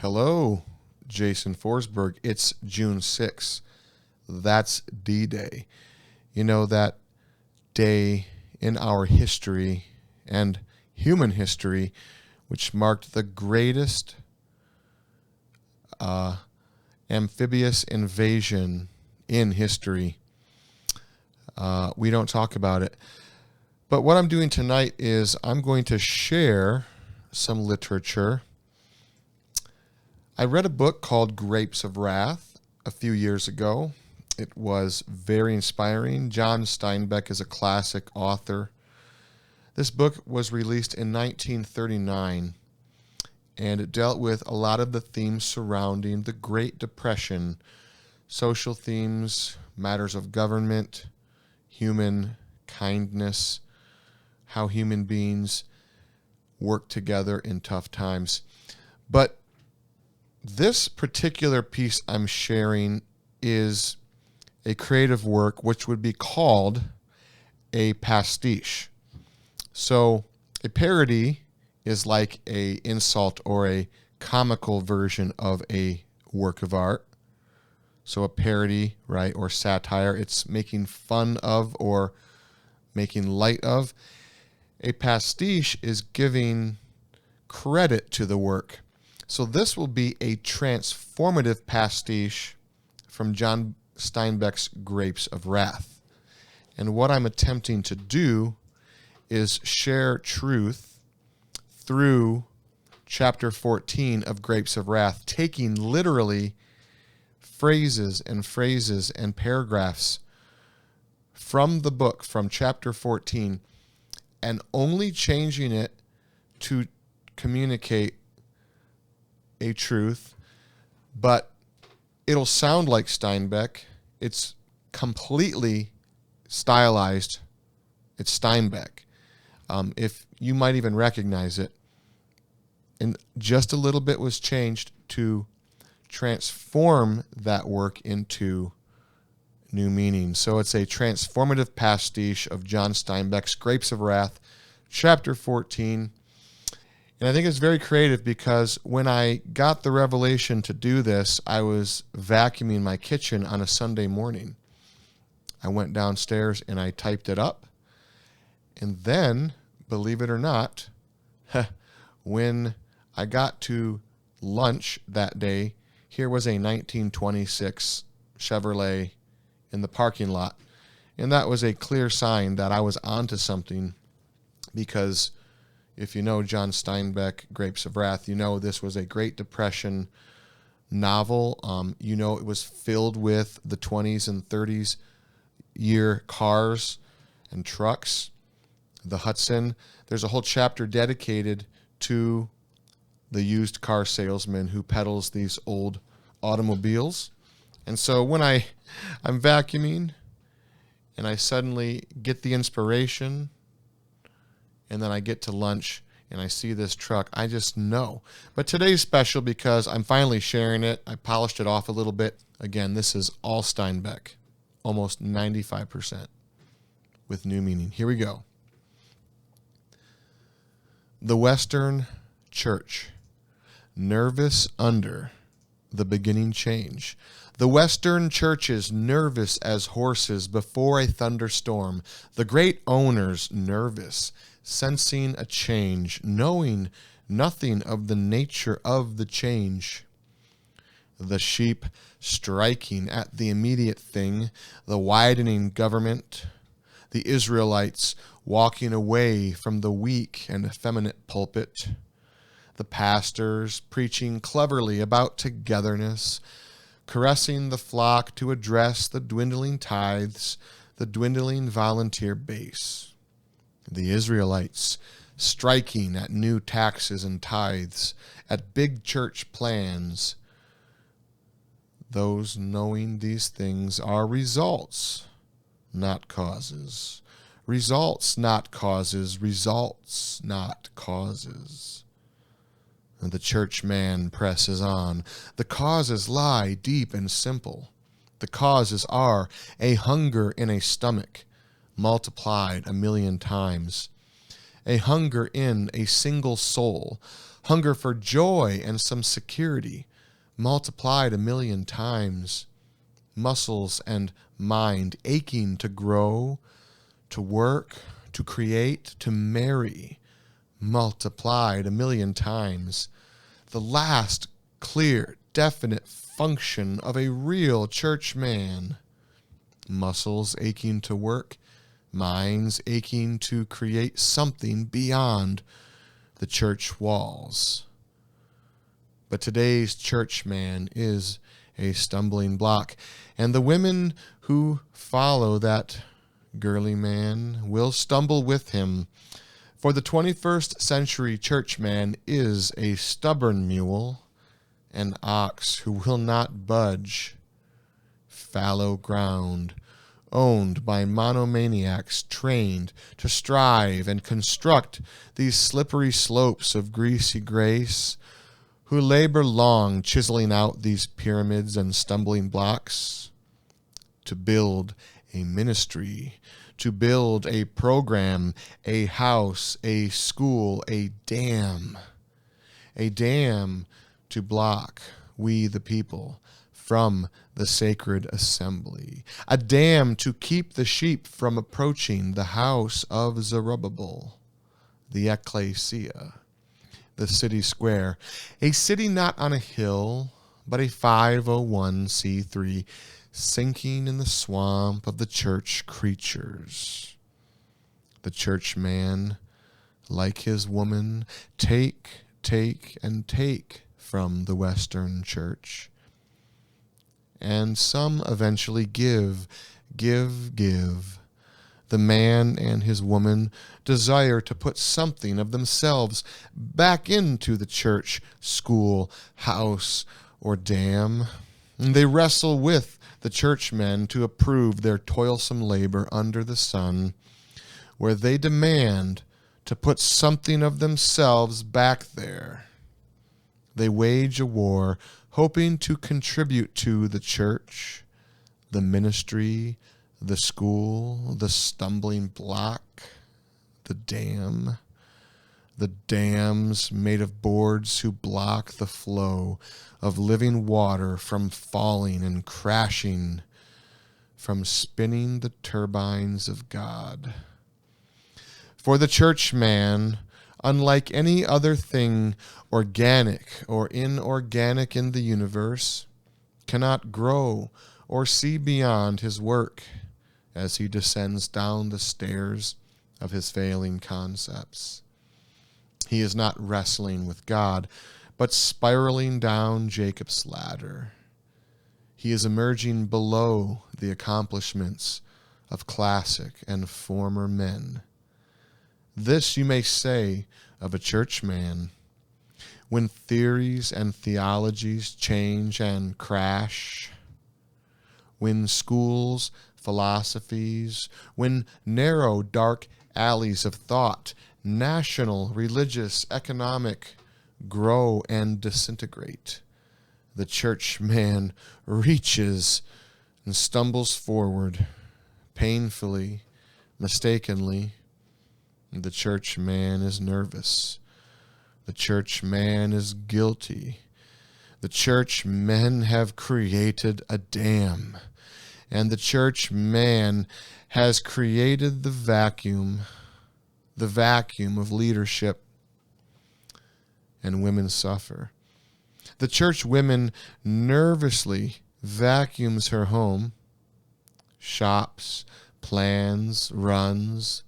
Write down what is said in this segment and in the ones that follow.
Hello, Jason Forsberg. It's June 6th. That's D-Day. You know, that day in our history and human history, which marked the greatest amphibious invasion in history. We don't talk about it. But what I'm doing tonight is I'm going to share some literature. I read a book called Grapes of Wrath a few years ago. It was very inspiring. John Steinbeck is a classic author. This book was released in 1939, and it dealt with a lot of the themes surrounding the Great Depression, social themes, matters of government, human kindness, how human beings work together in tough times. But this particular piece I'm sharing is a creative work which would be called a pastiche. So a parody is like a insult or a comical version of a work of art. So a parody, right, or satire, it's making fun of or making light of. A pastiche is giving credit to the work. So this will be a transformative pastiche from John Steinbeck's Grapes of Wrath. And what I'm attempting to do is share truth through chapter 14 of Grapes of Wrath, taking literally phrases and paragraphs from the book, from chapter 14, and only changing it to communicate a truth, but it'll sound like Steinbeck. It's completely stylized. It's Steinbeck. If you might even recognize it. And just a little bit was changed to transform that work into new meaning. So it's a transformative pastiche of John Steinbeck's Grapes of Wrath, chapter 14. And I think it's very creative because when I got the revelation to do this, I was vacuuming my kitchen on a Sunday morning. I went downstairs and I typed it up. And then, believe it or not, when I got to lunch that day, here was a 1926 Chevrolet in the parking lot. And that was a clear sign that I was onto something, because if you know John Steinbeck, Grapes of Wrath, you know this was a Great Depression novel. You know it was filled with the 20s and 30s year cars and trucks. The Hudson. There's a whole chapter dedicated to the used car salesman who peddles these old automobiles. And so when I'm vacuuming and I suddenly get the inspiration, and then I get to lunch and I see this truck, I just know. But today's special because I'm finally sharing it. I polished it off a little bit. Again, this is all Steinbeck, almost 95% with new meaning. Here we go. The Western Church, nervous under the beginning change. The Western Church is nervous as horses before a thunderstorm. The great owners nervous, sensing a change, knowing nothing of the nature of the change. The sheep striking at the immediate thing, the widening government, the Israelites walking away from the weak and effeminate pulpit, the pastors preaching cleverly about togetherness, caressing the flock to address the dwindling tithes, the dwindling volunteer base, the Israelites striking at new taxes and tithes, at big church plans. Those knowing these things are results, not causes. Results, not causes. Results, not causes. And the churchman presses on. The causes lie deep and simple. The causes are a hunger in a stomach, multiplied 1,000,000 times, a hunger in a single soul, hunger for joy and some security, multiplied 1,000,000 times, muscles and mind aching to grow, to work, to create, to marry, multiplied 1,000,000 times. The last clear, definite function of a real church man. Muscles aching to work, minds aching to create something beyond the church walls. But today's church man is a stumbling block, and the women who follow that girly man will stumble with him. For the 21st century church man is a stubborn mule, an ox who will not budge, fallow ground, owned by monomaniacs trained to strive and construct these slippery slopes of greasy grace, who labor long chiseling out these pyramids and stumbling blocks, to build a ministry, to build a program, a house, a school, a dam to block we the people from the sacred assembly, a dam to keep the sheep from approaching the house of Zerubbabel, the ecclesia, the city square, a city not on a hill, but a 501c3, sinking in the swamp of the church creatures. The church man, like his woman, take, and take from the Western church. And some eventually give. The man and his woman desire to put something of themselves back into the church, school, house, or dam. And they wrestle with the churchmen to approve their toilsome labor under the sun, where they demand to put something of themselves back there. They wage a war, hoping to contribute to the church, the ministry, the school, the stumbling block, the dam, the dams made of boards who block the flow of living water from falling and crashing, from spinning the turbines of God. For the churchman, unlike any other thing organic or inorganic in the universe, cannot grow or see beyond his work as he descends down the stairs of his failing concepts. He is not wrestling with God, but spiraling down Jacob's ladder. He is emerging below the accomplishments of classic and former men. This you may say of a churchman. When theories and theologies change and crash, when schools, philosophies, when narrow, dark alleys of thought, national, religious, economic, grow and disintegrate, the churchman reaches and stumbles forward, painfully, mistakenly. The churchman is nervous. The churchman is guilty. The churchmen have created a dam, and the churchman has created the vacuum of leadership, and women suffer. The church women nervously vacuums her home, shops, plans, runs.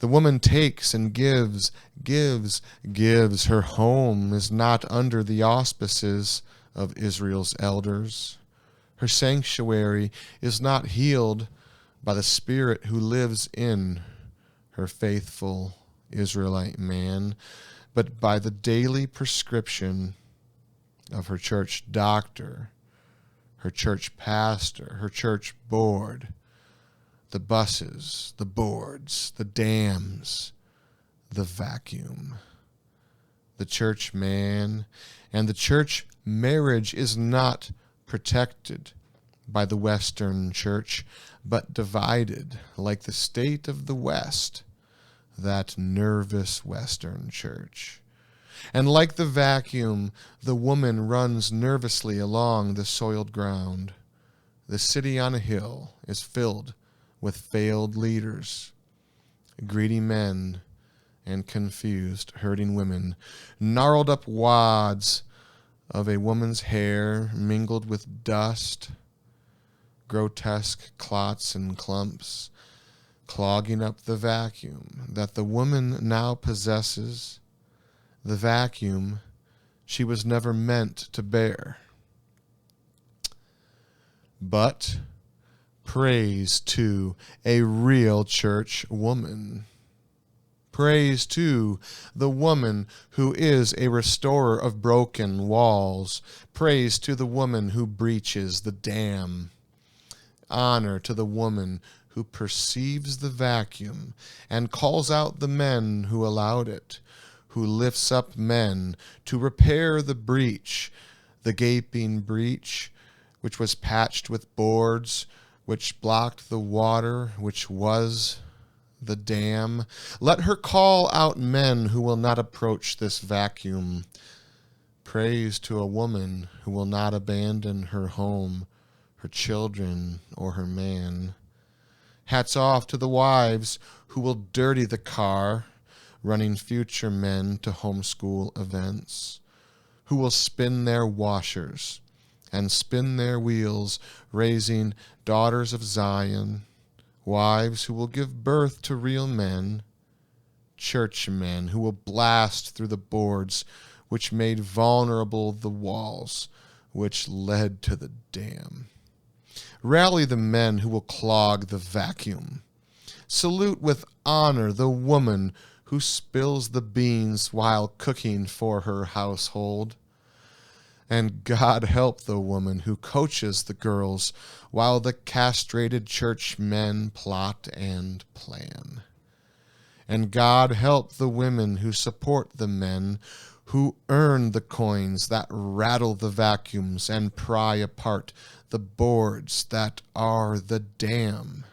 The woman takes and gives. Her home is not under the auspices of Israel's elders. Her sanctuary is not healed by the Spirit who lives in her faithful Israelite man, but by the daily prescription of her church doctor, her church pastor, her church board, the buses, the boards, the dams, the vacuum. The church man and the church marriage is not protected by the Western church, but divided like the state of the West, that nervous Western church. And like the vacuum, the woman runs nervously along the soiled ground. The city on a hill is filled with failed leaders, greedy men, and confused, hurting women, gnarled up wads of a woman's hair mingled with dust, grotesque clots and clumps, clogging up the vacuum that the woman now possesses, the vacuum she was never meant to bear. But praise to a real church woman. Praise to the woman who is a restorer of broken walls. Praise to the woman who breaches the dam. Honor to the woman who perceives the vacuum and calls out the men who allowed it, who lifts up men to repair the breach, the gaping breach, which was patched with boards, which blocked the water, which was the dam. Let her call out men who will not approach this vacuum. Praise to a woman who will not abandon her home, her children, or her man. Hats off to the wives who will dirty the car, running future men to homeschool events, who will spin their washers and spin their wheels, raising daughters of Zion, wives who will give birth to real men, churchmen who will blast through the boards which made vulnerable the walls which led to the dam. Rally the men who will clog the vacuum. Salute with honor the woman who spills the beans while cooking for her household. And God help the woman who coaches the girls while the castrated churchmen plot and plan. And God help the women who support the men who earn the coins that rattle the vacuums and pry apart the boards that are the dam.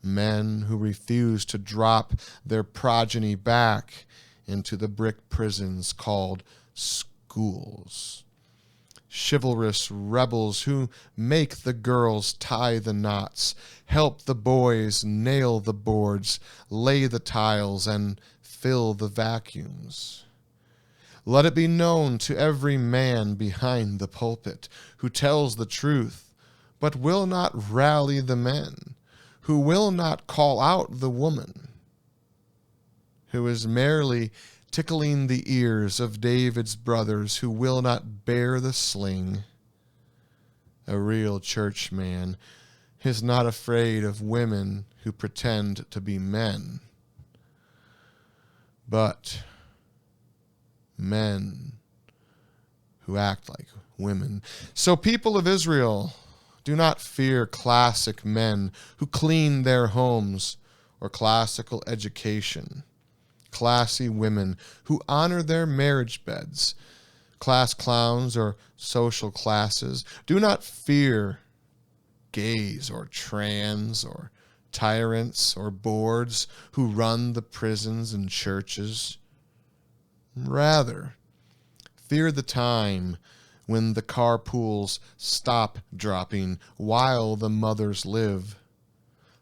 Men who refuse to drop their progeny back into the brick prisons called schools. Chivalrous rebels who make the girls tie the knots, help the boys nail the boards, lay the tiles, and fill the vacuums. Let it be known to every man behind the pulpit who tells the truth, but will not rally the men, who will not call out the woman, who is merely tickling the ears of David's brothers who will not bear the sling. A real churchman is not afraid of women who pretend to be men, but men who act like women. So, people of Israel, do not fear classic men who clean their homes or classical education. Classy women who honor their marriage beds, class clowns or social classes. Do not fear gays or trans or tyrants or boards who run the prisons and churches. Rather, fear the time when the carpools stop dropping while the mothers live.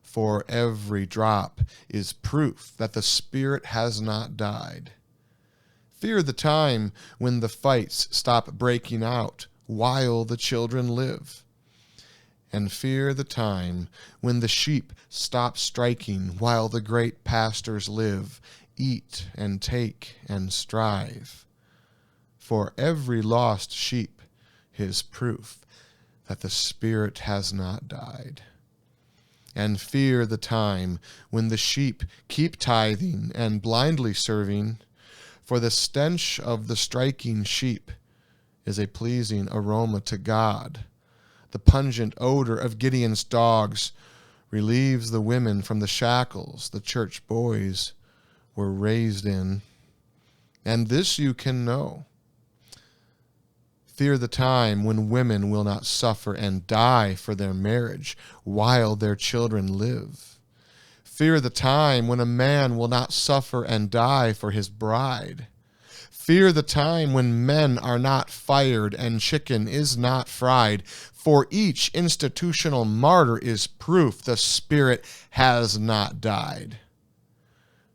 For every drop is proof that the spirit has not died. Fear the time when the fights stop breaking out while the children live. And fear the time when the sheep stop striking while the great pastors live, eat and take and strive. For every lost sheep is proof that the spirit has not died. And fear the time when the sheep keep tithing and blindly serving, for the stench of the striking sheep is a pleasing aroma to God. The pungent odor of Gideon's dogs relieves the women from the shackles the church boys were raised in. And this you can know. Fear the time when women will not suffer and die for their marriage while their children live. Fear the time when a man will not suffer and die for his bride. Fear the time when men are not fired and chicken is not fried. For each institutional martyr is proof the spirit has not died.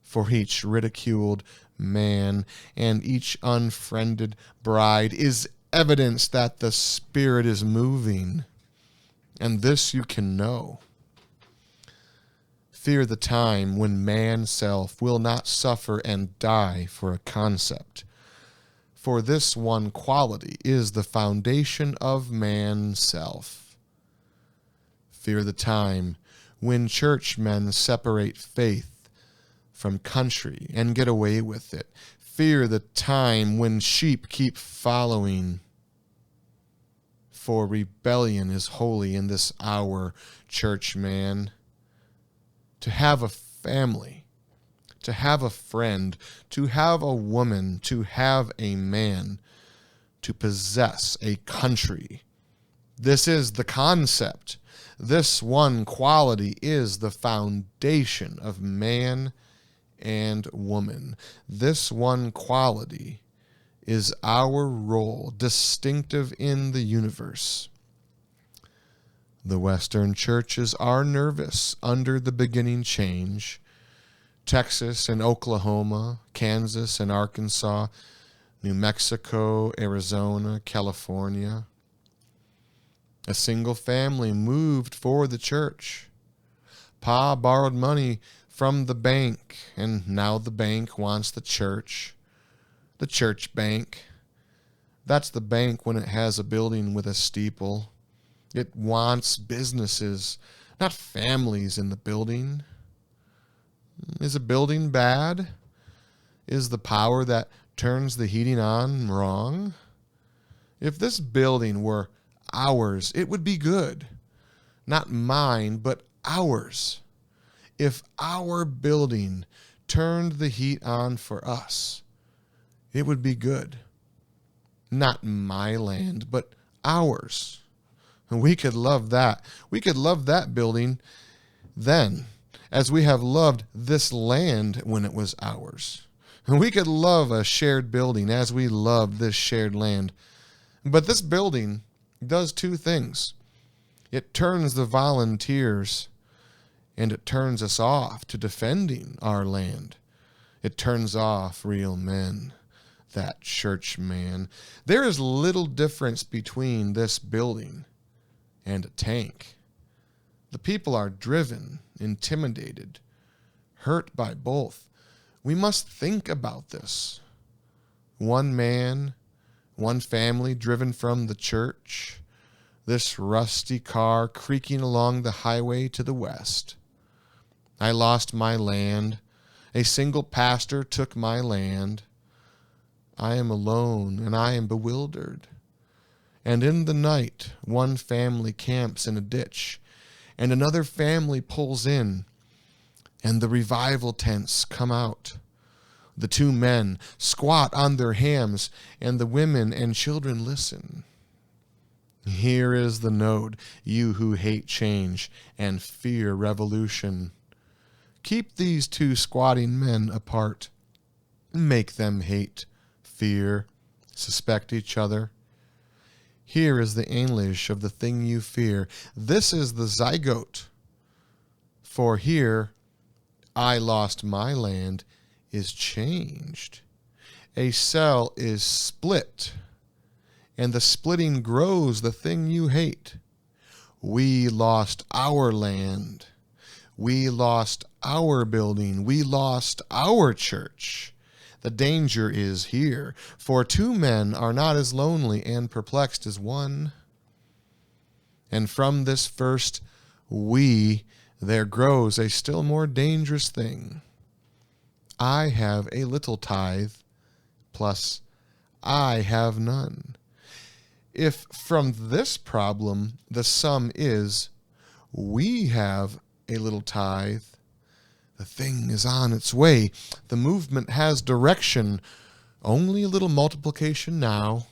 For each ridiculed man and each unfriended bride is evidence that the spirit is moving. And this you can know. Fear the time when man's self will not suffer and die for a concept. For this one quality is the foundation of man's self. Fear the time when churchmen separate faith from country and get away with it. Fear the time when sheep keep following. For rebellion is holy in this hour, churchman. To have a family, to have a friend, to have a woman, to have a man, to possess a country. This is the concept. This one quality is the foundation of man and woman. This one quality is our role, distinctive in the universe. The Western churches are nervous under the beginning change. Texas and Oklahoma, Kansas and Arkansas, New Mexico, Arizona, California. A single family moved for the church. Pa borrowed money from the bank, and now the bank wants the church. The church bank. That's the bank when it has a building with a steeple. It wants businesses, not families in the building. Is a building bad? Is the power that turns the heating on wrong? If this building were ours, it would be good. Not mine, but ours. If our building turned the heat on for us, it would be good. Not my land, but ours. And we could love that. We could love that building then, as we have loved this land when it was ours. And we could love a shared building as we love this shared land. But this building does two things. It turns the volunteers, and it turns us off to defending our land. It turns off real men, that church man. There is little difference between this building and a tank. The people are driven, intimidated, hurt by both. We must think about this. One man, one family driven from the church, this rusty car creaking along the highway to the west. I lost my land. A single pastor took my land. I am alone and I am bewildered. And in the night, one family camps in a ditch, and another family pulls in, and the revival tents come out. The two men squat on their hams, and the women and children listen. Here is the note, you who hate change and fear revolution. Keep these two squatting men apart. Make them hate, fear, suspect each other. Here is the English of the thing you fear. This is the zygote. For here, I lost my land, is changed. A cell is split, and the splitting grows the thing you hate. We lost our land. We lost our building. We lost our church. The danger is here, for two men are not as lonely and perplexed as one. And from this first we, there grows a still more dangerous thing. I have a little tithe, plus I have none. If from this problem the sum is, we have a little tithe, the thing is on its way. The movement has direction. Only a little multiplication now.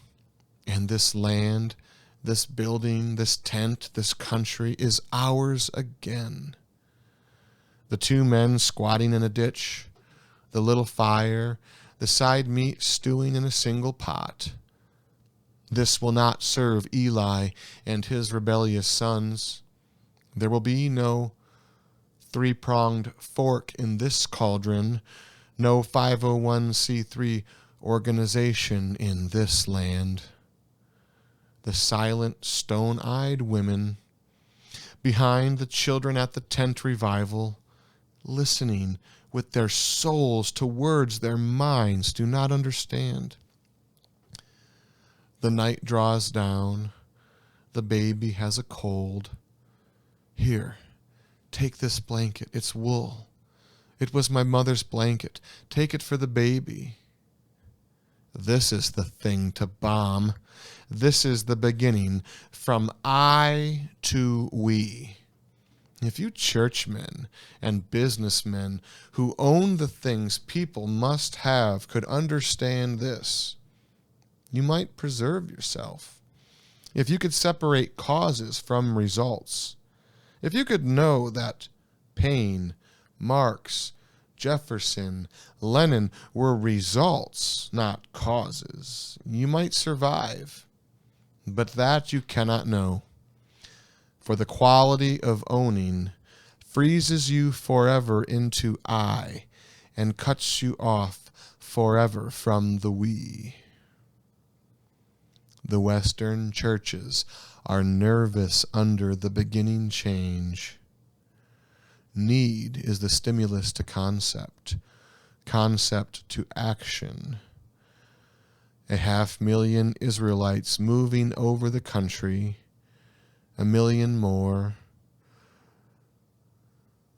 And this land, this building, this tent, this country is ours again. The two men squatting in a ditch, the little fire, the side meat stewing in a single pot. This will not serve Eli and his rebellious sons. There will be no three-pronged fork in this cauldron, no 501c3 organization in this land. The silent, stone-eyed women behind the children at the tent revival, listening with their souls to words their minds do not understand. The night draws down. The baby has a cold. Here, take this blanket. It's wool. It was my mother's blanket. Take it for the baby. This is the thing to bomb. This is the beginning, from I to we. If you churchmen and businessmen who own the things people must have could understand this, you might preserve yourself. If you could separate causes from results, if you could know that Paine, Marx, Jefferson, Lenin were results, not causes, you might survive. But that you cannot know. For the quality of owning freezes you forever into I and cuts you off forever from the we. The Western churches are nervous under the beginning change. Need is the stimulus to concept, concept to action. 500,000 Israelites moving over the country, 1 million more,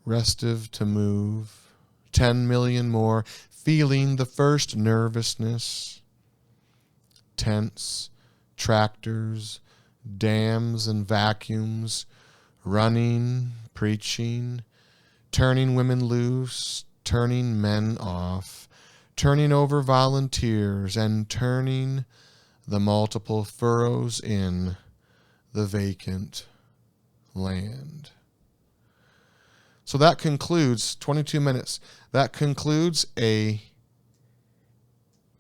restive to move, 10 million more, feeling the first nervousness, tents, tractors, dams and vacuums, running, preaching, turning women loose, turning men off, turning over volunteers, and turning the multiple furrows in the vacant land. So that concludes 22 minutes. That concludes a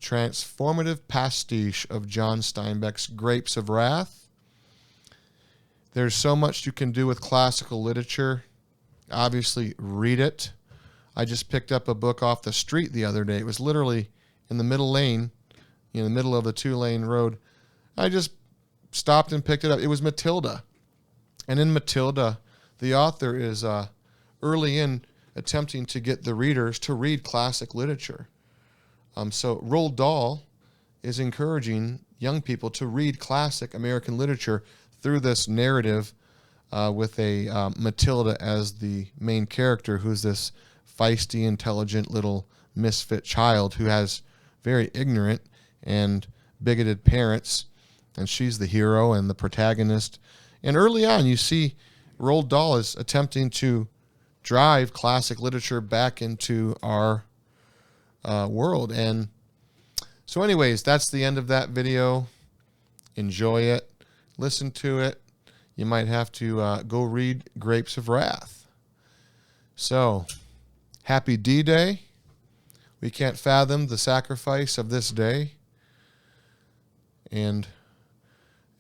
transformative pastiche of John Steinbeck's Grapes of Wrath. There's so much you can do with classical literature. Obviously, read it. I just picked up a book off the street the other day. It was literally in the middle lane, in the middle of the 2-lane road. I just stopped and picked it up. It was Matilda. And in Matilda, the author is early in attempting to get the readers to read classic literature. So Roald Dahl is encouraging young people to read classic American literature through this narrative with a Matilda as the main character, who's this feisty, intelligent little misfit child who has very ignorant and bigoted parents, and she's the hero and the protagonist. And early on, you see Roald Dahl is attempting to drive classic literature back into our world. And so anyways, that's the end of that video. Enjoy it. Listen to it. You might have to go read Grapes of Wrath. So, happy D-Day. We can't fathom the sacrifice of this day. And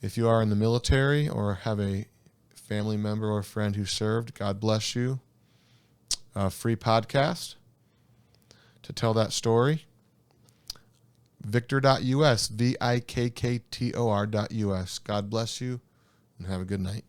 if you are in the military or have a family member or friend who served, God bless you. A free podcast to tell that story. Victor.us, VIKKTOR.us. God bless you and have a good night.